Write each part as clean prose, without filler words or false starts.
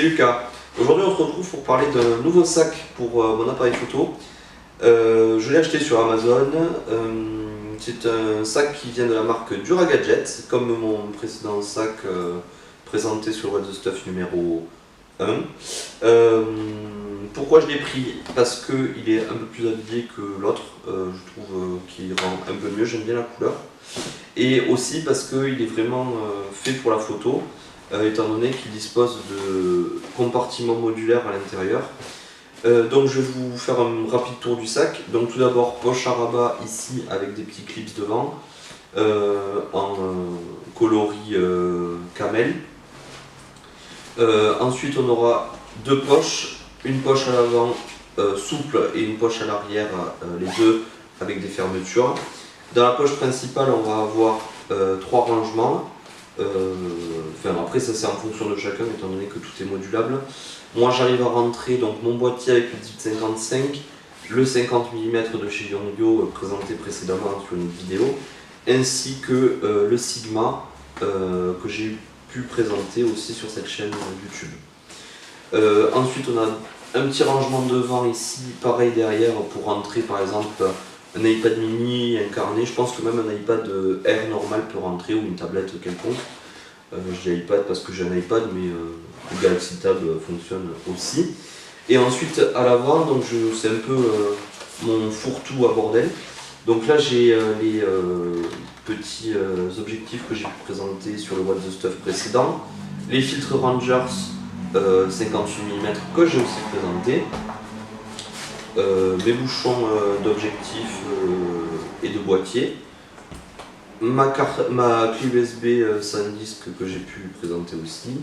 c'est Lucas. Aujourd'hui on se retrouve pour parler d'un nouveau sac pour mon appareil photo. Je l'ai acheté sur Amazon. C'est un sac qui vient de la marque Duragadget, comme mon précédent sac présenté sur What the Stuff numéro 1. Pourquoi je l'ai pris? Parce qu'il est un peu plus habillé que l'autre, je trouve qu'il rend un peu mieux, j'aime bien la couleur. Et aussi parce qu'il est vraiment fait pour la photo, étant donné qu'il dispose de compartiments modulaires à l'intérieur. Donc je vais vous faire un rapide tour du sac. Donc tout d'abord, poche à rabat ici avec des petits clips devant, en coloris camel. Ensuite on aura deux poches, une poche à l'avant souple et une poche à l'arrière, les deux avec des fermetures. Dans la poche principale on va avoir trois rangements. Après ça c'est en fonction de chacun étant donné que tout est modulable. Moi j'arrive à rentrer donc mon boîtier avec le type 55, le 50 mm de chez Yongyo présenté précédemment sur une vidéo, ainsi que le Sigma que j'ai pu présenter aussi sur cette chaîne YouTube. Ensuite on a un petit rangement devant ici, pareil derrière pour rentrer par exemple un iPad mini, un carnet. Je pense que même un iPad Air normal peut rentrer ou une tablette quelconque. Je dis iPad parce que j'ai un iPad, mais le Galaxy Tab fonctionne aussi. Et ensuite à l'avant, donc c'est un peu mon fourre-tout à bordel. Donc là j'ai les petits objectifs que j'ai pu présenter sur le What the Stuff précédent, les filtres Rangers 58 mm que j'ai aussi présenté, mes bouchons d'objectifs et de boîtier, ma clé USB SanDisk que j'ai pu présenter aussi,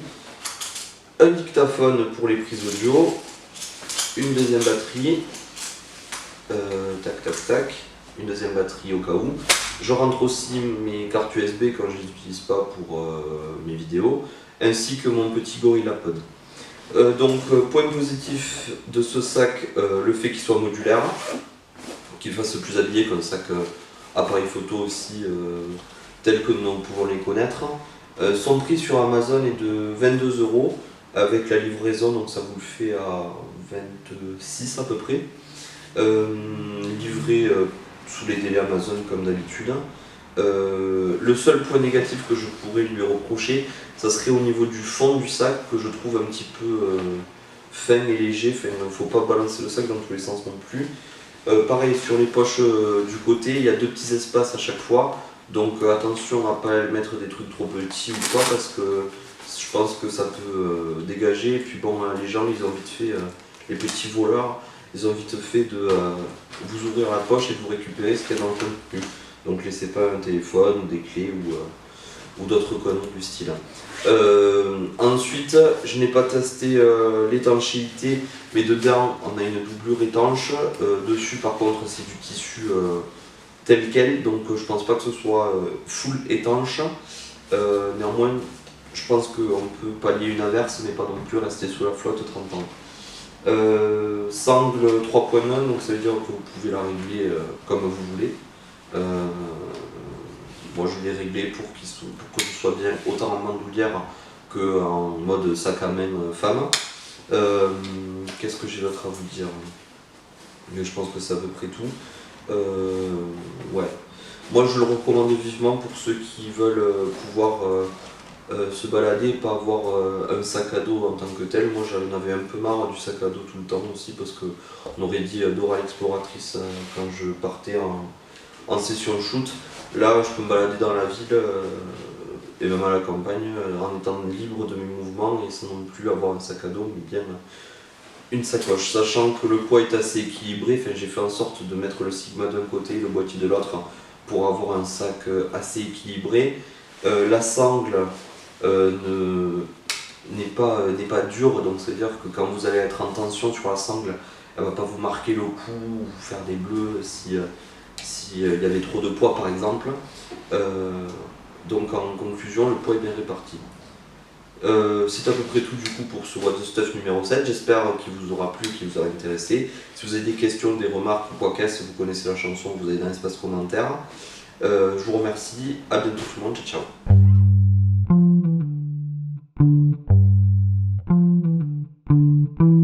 un dictaphone pour les prises audio, une deuxième batterie, une deuxième batterie au cas où. Je rentre aussi mes cartes USB quand je ne les utilise pas pour mes vidéos, ainsi que mon petit GorillaPod. Point positif de ce sac, le fait qu'il soit modulaire, qu'il fasse plus habillé qu'un sac appareil photo aussi tel que nous pouvons les connaître. Son prix sur Amazon est de 22 € avec la livraison, donc ça vous le fait à 26 à peu près. Livré sous les délais Amazon comme d'habitude. Le seul point négatif que je pourrais lui reprocher, ça serait au niveau du fond du sac que je trouve un petit peu fin et léger. Il ne faut pas balancer le sac dans tous les sens non plus. Pareil sur les poches du côté, il y a deux petits espaces à chaque fois. Donc attention à ne pas mettre des trucs trop petits ou quoi, parce que je pense que ça peut dégager. Et puis bon, les gens ils ont vite fait, les petits voleurs, ils ont vite fait de vous ouvrir la poche et de vous récupérer ce qu'il y a dans le contenu. Donc laissez pas un téléphone ou des clés ou d'autres conneries du style. Ensuite, je n'ai pas testé l'étanchéité, mais dedans on a une doublure étanche. Dessus par contre c'est du tissu tel quel, donc je pense pas que ce soit full étanche. Néanmoins, je pense qu'on peut pallier une averse, mais pas non plus rester sous la flotte 30 ans. Sangle 3.1, donc ça veut dire que vous pouvez la régler comme vous voulez. Moi je l'ai réglé pour que ce soit bien autant en bandoulière qu'en mode sac à main femme. Qu'est-ce que j'ai d'autre à vous dire? Mais je pense que c'est à peu près tout. Ouais. Moi je le recommande vivement pour ceux qui veulent pouvoir se balader et pas avoir un sac à dos en tant que tel. Moi j'en avais un peu marre du sac à dos tout le temps aussi, parce qu'on aurait dit Dora l'exploratrice quand je partais en session shoot. Là je peux me balader dans la ville et même à la campagne en étant libre de mes mouvements et sans non plus avoir un sac à dos, mais bien une sacoche, sachant que le poids est assez équilibré. J'ai fait en sorte de mettre le Sigma d'un côté et le boîtier de l'autre pour avoir un sac assez équilibré. La sangle n'est pas dure, donc c'est à dire que quand vous allez être en tension sur la sangle, elle ne va pas vous marquer le cou ou vous faire des bleus si y avait trop de poids par exemple. Donc en conclusion, le poids est bien réparti. C'est à peu près tout du coup pour ce What the Stuff numéro 7, j'espère qu'il vous aura plu, qu'il vous aura intéressé. Si vous avez des questions, des remarques ou quoi qu'est-ce, vous connaissez la chanson, vous avez dans l'espace commentaire. Je vous remercie, à bientôt tout le monde, ciao ciao.